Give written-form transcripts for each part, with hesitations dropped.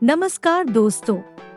नमस्कार दोस्तों,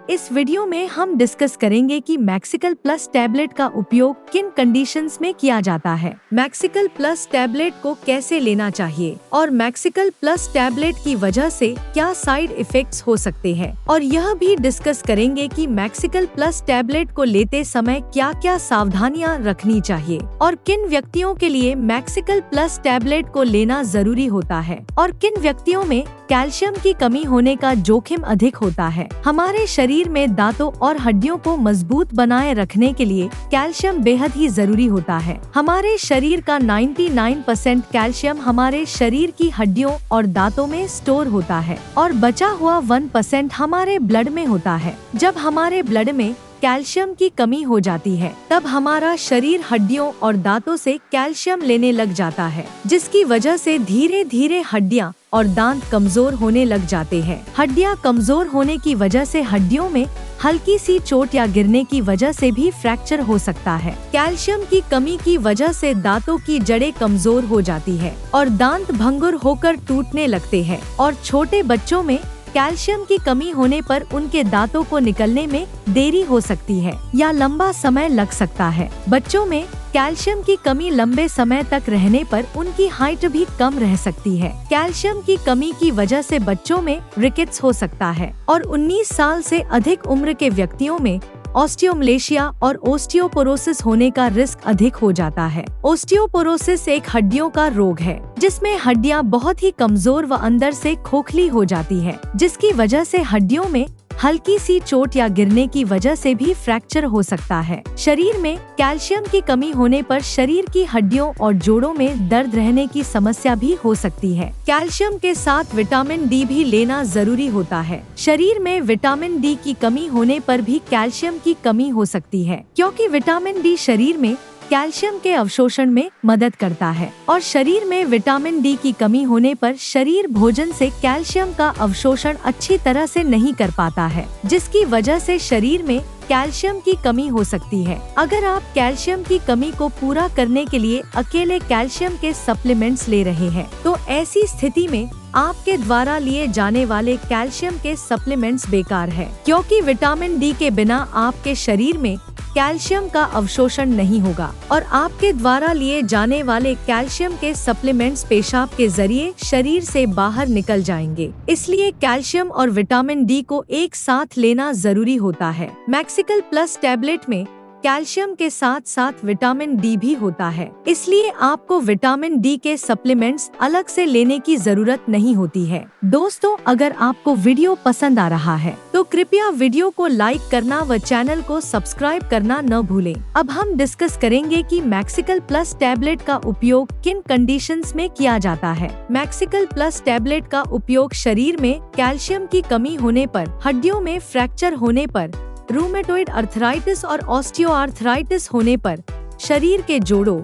इस वीडियो में हम डिस्कस करेंगे कि मैक्सिकल प्लस टैबलेट का उपयोग किन कंडीशंस में किया जाता है, मैक्सिकल प्लस टैबलेट को कैसे लेना चाहिए और मैक्सिकल प्लस टैबलेट की वजह से क्या साइड इफेक्ट्स हो सकते हैं। और यह भी डिस्कस करेंगे कि मैक्सिकल प्लस टैबलेट को लेते समय क्या क्या सावधानियां रखनी चाहिए और किन व्यक्तियों के लिए मैक्सिकल प्लस टैबलेट को लेना जरूरी होता है और किन व्यक्तियों में कैल्शियम की कमी होने का जोखिम अधिक होता है। हमारे शरीर में दांतों और हड्डियों को मजबूत बनाए रखने के लिए कैल्शियम बेहद ही जरूरी होता है। हमारे शरीर का 99% कैल्शियम हमारे शरीर की हड्डियों और दांतों में स्टोर होता है और बचा हुआ 1% हमारे ब्लड में होता है। जब हमारे ब्लड में कैल्शियम की कमी हो जाती है तब हमारा शरीर हड्डियों और दांतों से कैल्शियम लेने लग जाता है, जिसकी वजह से धीरे धीरे हड्डियां और दांत कमजोर होने लग जाते हैं। हड्डियां कमजोर होने की वजह से हड्डियों में हल्की सी चोट या गिरने की वजह से भी फ्रैक्चर हो सकता है। कैल्शियम की कमी की वजह से दांतों की जड़ें कमजोर हो जाती है और दांत भंगुर होकर टूटने लगते हैं और छोटे बच्चों में कैल्शियम की कमी होने पर उनके दांतों को निकलने में देरी हो सकती है या लंबा समय लग सकता है। बच्चों में कैल्शियम की कमी लंबे समय तक रहने पर उनकी हाइट भी कम रह सकती है। कैल्शियम की कमी की वजह से बच्चों में रिकेट्स हो सकता है और 19 साल से अधिक उम्र के व्यक्तियों में ऑस्टियोमलेशिया और ओस्टियोपोरोसिस होने का रिस्क अधिक हो जाता है। ओस्टियोपोरोसिस एक हड्डियों का रोग है जिसमें हड्डियां बहुत ही कमजोर व अंदर से खोखली हो जाती है, जिसकी वजह से हड्डियों में हल्की सी चोट या गिरने की वजह से भी फ्रैक्चर हो सकता है। शरीर में कैल्शियम की कमी होने पर शरीर की हड्डियों और जोड़ों में दर्द रहने की समस्या भी हो सकती है। कैल्शियम के साथ विटामिन डी भी लेना जरूरी होता है। शरीर में विटामिन डी की कमी होने पर भी कैल्शियम की कमी हो सकती है, क्योंकि विटामिन डी शरीर में कैल्शियम के अवशोषण में मदद करता है और शरीर में विटामिन डी की कमी होने पर शरीर भोजन से कैल्शियम का अवशोषण अच्छी तरह से नहीं कर पाता है, जिसकी वजह से शरीर में कैल्शियम की कमी हो सकती है। अगर आप कैल्शियम की कमी को पूरा करने के लिए अकेले कैल्शियम के सप्लीमेंट्स ले रहे हैं, तो ऐसी स्थिति में आपके द्वारा लिए जाने वाले कैल्शियम के सप्लीमेंट्स बेकार है, क्योंकि विटामिन डी के बिना आपके शरीर में कैल्शियम का अवशोषण नहीं होगा और आपके द्वारा लिए जाने वाले कैल्शियम के सप्लीमेंट्स पेशाब के जरिए शरीर से बाहर निकल जाएंगे। इसलिए कैल्शियम और विटामिन डी को एक साथ लेना जरूरी होता है। मैक्सिकल प्लस टैबलेट में कैल्शियम के साथ साथ विटामिन डी भी होता है, इसलिए आपको विटामिन डी के सप्लीमेंट्स अलग से लेने की जरूरत नहीं होती है। दोस्तों, अगर आपको वीडियो पसंद आ रहा है तो कृपया वीडियो को लाइक करना व चैनल को सब्सक्राइब करना न भूलें। अब हम डिस्कस करेंगे कि मैक्सिकल प्लस टैबलेट का उपयोग किन कंडीशंस में किया जाता है। मैक्सिकल प्लस टैबलेट का उपयोग शरीर में कैल्शियम की कमी होने पर, हड्डियों में फ्रैक्चर होने पर, रूमेटोइड अर्थराइटिस और ऑस्टियोआर्थराइटिस होने पर, शरीर के जोड़ों,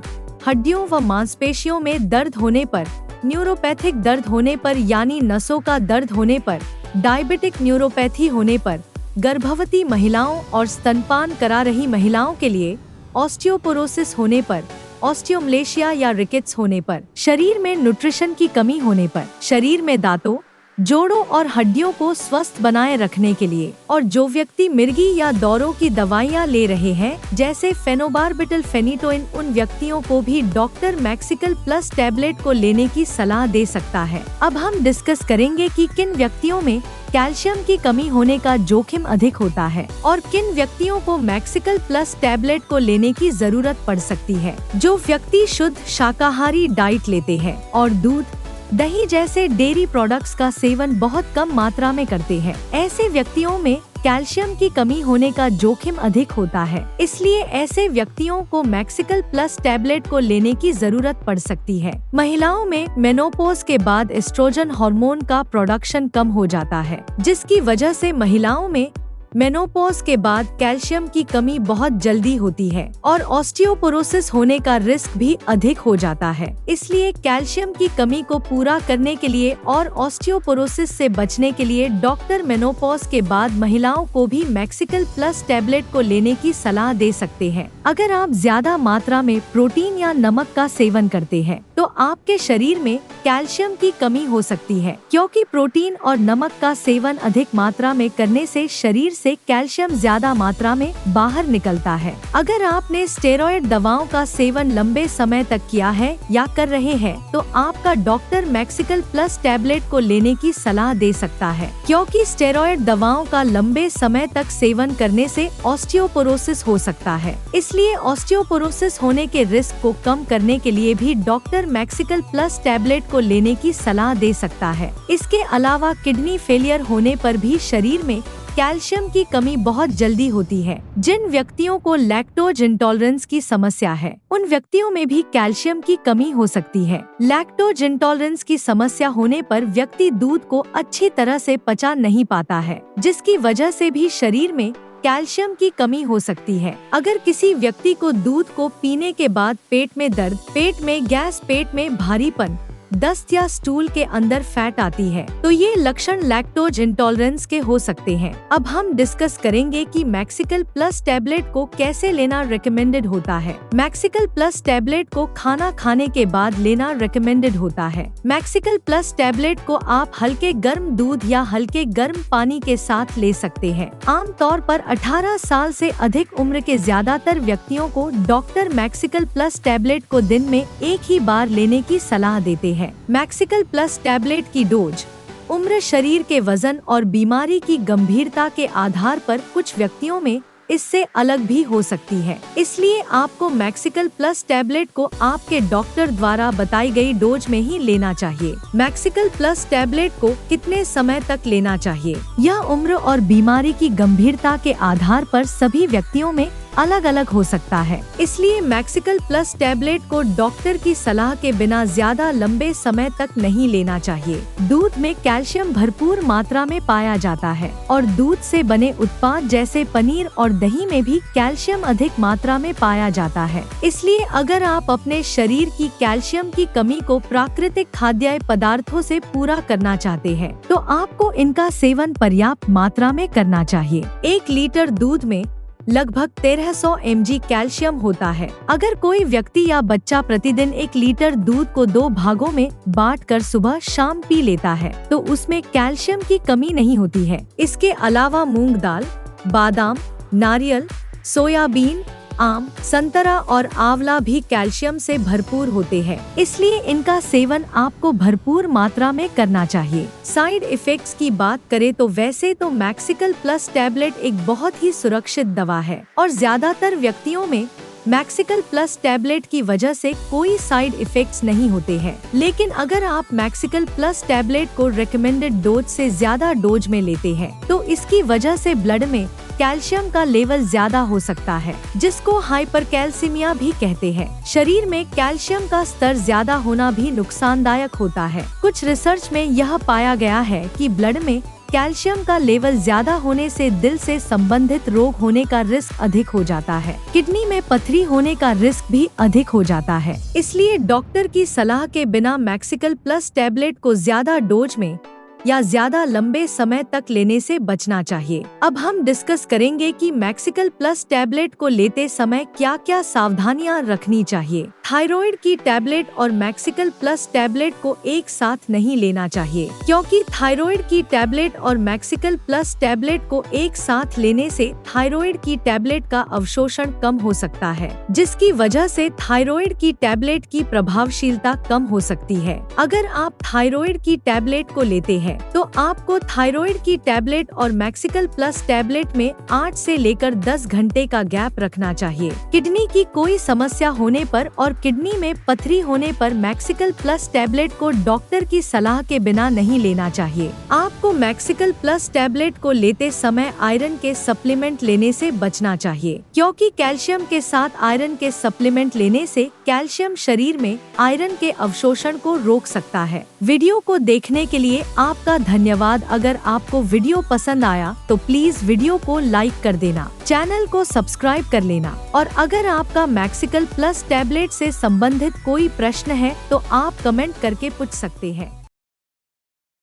हड्डियों व मांसपेशियों में दर्द होने पर, न्यूरोपैथिक दर्द होने पर यानी नसों का दर्द होने पर, डायबिटिक न्यूरोपैथी होने पर, गर्भवती महिलाओं और स्तनपान करा रही महिलाओं के लिए ऑस्टियोपोरोसिस होने पर, ऑस्टियोमलेशिया या रिकेट्स होने पर, शरीर में न्यूट्रिशन की कमी होने पर, शरीर में दांतों, जोड़ों और हड्डियों को स्वस्थ बनाए रखने के लिए, और जो व्यक्ति मिर्गी या दौरों की दवाइयाँ ले रहे हैं जैसे फेनोबार्बिटल फेनिटोइन, उन व्यक्तियों को भी डॉक्टर मैक्सिकल प्लस टैबलेट को लेने की सलाह दे सकता है। अब हम डिस्कस करेंगे कि किन व्यक्तियों में कैल्शियम की कमी होने का जोखिम अधिक होता है और किन व्यक्तियों को मैक्सिकल प्लस टैबलेट को लेने की जरूरत पड़ सकती है। जो व्यक्ति शुद्ध शाकाहारी डाइट लेते हैं और दूध, दही जैसे डेयरी प्रोडक्ट्स का सेवन बहुत कम मात्रा में करते हैं, ऐसे व्यक्तियों में कैल्शियम की कमी होने का जोखिम अधिक होता है। इसलिए ऐसे व्यक्तियों को मैक्सिकल प्लस टैबलेट को लेने की जरूरत पड़ सकती है। महिलाओं में मेनोपॉज के बाद एस्ट्रोजन हार्मोन का प्रोडक्शन कम हो जाता है, जिसकी वजह से महिलाओं में मेनोपॉज के बाद कैल्शियम की कमी बहुत जल्दी होती है और ऑस्टियोपोरोसिस होने का रिस्क भी अधिक हो जाता है। इसलिए कैल्शियम की कमी को पूरा करने के लिए और ऑस्टियोपोरोसिस से बचने के लिए डॉक्टर मेनोपॉज के बाद महिलाओं को भी मैक्सिकल प्लस टैबलेट को लेने की सलाह दे सकते हैं। अगर आप ज्यादा मात्रा में प्रोटीन या नमक का सेवन करते हैं तो आपके शरीर में कैल्शियम की कमी हो सकती है, क्योंकि प्रोटीन और नमक का सेवन अधिक मात्रा में करने से शरीर से कैल्शियम ज्यादा मात्रा में बाहर निकलता है। अगर आपने स्टेरॉयड दवाओं का सेवन लंबे समय तक किया है या कर रहे हैं तो आपका डॉक्टर मैक्सिकल प्लस टैबलेट को लेने की सलाह दे सकता है, क्योंकि स्टेरॉयड दवाओं का लंबे समय तक सेवन करने से ऑस्टियोपोरोसिस हो सकता है। इसलिए ऑस्टियोपोरोसिस होने के रिस्क को कम करने के लिए भी डॉक्टर मैक्सिकल प्लस टैबलेट को लेने की सलाह दे सकता है। इसके अलावा किडनी फेलियर होने पर भी शरीर में कैल्शियम की कमी बहुत जल्दी होती है। जिन व्यक्तियों को लैक्टोज इंटॉलरेंस की समस्या है उन व्यक्तियों में भी कैल्शियम की कमी हो सकती है। लैक्टोज इंटॉलरेंस की समस्या होने पर व्यक्ति दूध को अच्छी तरह से पचा नहीं पाता है, जिसकी वजह से भी शरीर में कैल्शियम की कमी हो सकती है। अगर किसी व्यक्ति को दूध को पीने के बाद पेट में दर्द, पेट में गैस, पेट में भारीपन, दस्त या स्टूल के अंदर फैट आती है तो ये लक्षण लैक्टोज इंटॉलरेंस के हो सकते हैं। अब हम डिस्कस करेंगे कि मैक्सिकल प्लस टैबलेट को कैसे लेना रिकमेंडेड होता है। मैक्सिकल प्लस टैबलेट को खाना खाने के बाद लेना रिकमेंडेड होता है। मैक्सिकल प्लस टैबलेट को आप हल्के गर्म दूध या हल्के गर्म पानी के साथ ले सकते हैं। आमतौर पर 18 साल से अधिक उम्र के ज्यादातर व्यक्तियों को डॉक्टर मैक्सिकल प्लस टैबलेट को दिन में एक ही बार लेने की सलाह देते हैं। मैक्सिकल प्लस टैबलेट की डोज उम्र, शरीर के वजन और बीमारी की गंभीरता के आधार पर कुछ व्यक्तियों में इससे अलग भी हो सकती है। इसलिए आपको मैक्सिकल प्लस टैबलेट को आपके डॉक्टर द्वारा बताई गई डोज में ही लेना चाहिए। मैक्सिकल प्लस टैबलेट को कितने समय तक लेना चाहिए, यह उम्र और बीमारी की गंभीरता के आधार पर सभी व्यक्तियों में अलग अलग हो सकता है। इसलिए मैक्सिकल प्लस टैबलेट को डॉक्टर की सलाह के बिना ज्यादा लंबे समय तक नहीं लेना चाहिए। दूध में कैल्शियम भरपूर मात्रा में पाया जाता है और दूध से बने उत्पाद जैसे पनीर और दही में भी कैल्शियम अधिक मात्रा में पाया जाता है। इसलिए अगर आप अपने शरीर की कैल्शियम की कमी को प्राकृतिक खाद्य पदार्थों से पूरा करना चाहते हैं तो आपको इनका सेवन पर्याप्त मात्रा में करना चाहिए। 1 लीटर दूध में लगभग 1300 mg कैल्शियम होता है। अगर कोई व्यक्ति या बच्चा प्रतिदिन 1 लीटर दूध को 2 भागों में बांटकर सुबह शाम पी लेता है तो उसमें कैल्शियम की कमी नहीं होती है। इसके अलावा मूंग दाल, बादाम, नारियल, सोयाबीन, आम, संतरा और आंवला भी कैल्शियम से भरपूर होते हैं। इसलिए इनका सेवन आपको भरपूर मात्रा में करना चाहिए। साइड इफेक्ट्स की बात करें तो वैसे तो मैक्सिकल प्लस टैबलेट एक बहुत ही सुरक्षित दवा है और ज्यादातर व्यक्तियों में मैक्सिकल प्लस टैबलेट की वजह से कोई साइड इफेक्ट्स नहीं होते हैं। लेकिन अगर आप मैक्सिकल प्लस टैबलेट को रिकमेंडेड डोज से ज्यादा डोज में लेते हैं तो इसकी वजह से ब्लड में कैल्शियम का लेवल ज्यादा हो सकता है, जिसको हाइपरकैल्सीमिया भी कहते हैं। शरीर में कैल्शियम का स्तर ज्यादा होना भी नुकसानदायक होता है। कुछ रिसर्च में यह पाया गया है कि ब्लड में कैल्शियम का लेवल ज्यादा होने से दिल से संबंधित रोग होने का रिस्क अधिक हो जाता है। किडनी में पथरी होने का रिस्क भी अधिक हो जाता है। इसलिए डॉक्टर की सलाह के बिना मैक्सिकल प्लस टैबलेट को ज्यादा डोज में या ज्यादा लंबे समय तक लेने से बचना चाहिए। अब हम डिस्कस करेंगे कि मैक्सिकल प्लस टैबलेट को लेते समय क्या क्या सावधानियां रखनी चाहिए। थायराइड की टैबलेट और मैक्सिकल प्लस टैबलेट को एक साथ नहीं लेना चाहिए, क्योंकि थायराइड की टैबलेट और मैक्सिकल प्लस टैबलेट को एक साथ लेने से थायराइड की टैबलेट का अवशोषण कम हो सकता है, जिसकी वजह से थायराइड की टैबलेट की प्रभावशीलता कम हो सकती है। अगर आप थायराइड की टैबलेट को लेते हैं तो आपको थायराइड की टैबलेट और मैक्सिकल प्लस टैबलेट में 8 से लेकर 10 घंटे का गैप रखना चाहिए। किडनी की कोई समस्या होने पर और किडनी में पथरी होने पर मैक्सिकल प्लस टैबलेट को डॉक्टर की सलाह के बिना नहीं लेना चाहिए। आपको मैक्सिकल प्लस टैबलेट को लेते समय आयरन के सप्लीमेंट लेने से बचना चाहिए, क्योंकि कैल्शियम के साथ आयरन के सप्लीमेंट लेने से कैल्शियम शरीर में आयरन के अवशोषण को रोक सकता है। वीडियो को देखने के लिए आपका आपका धन्यवाद। अगर आपको वीडियो पसंद आया तो प्लीज वीडियो को लाइक कर देना, चैनल को सब्सक्राइब कर लेना और अगर आपका मैक्सिकल प्लस टैबलेट से संबंधित कोई प्रश्न है तो आप कमेंट करके पूछ सकते हैं।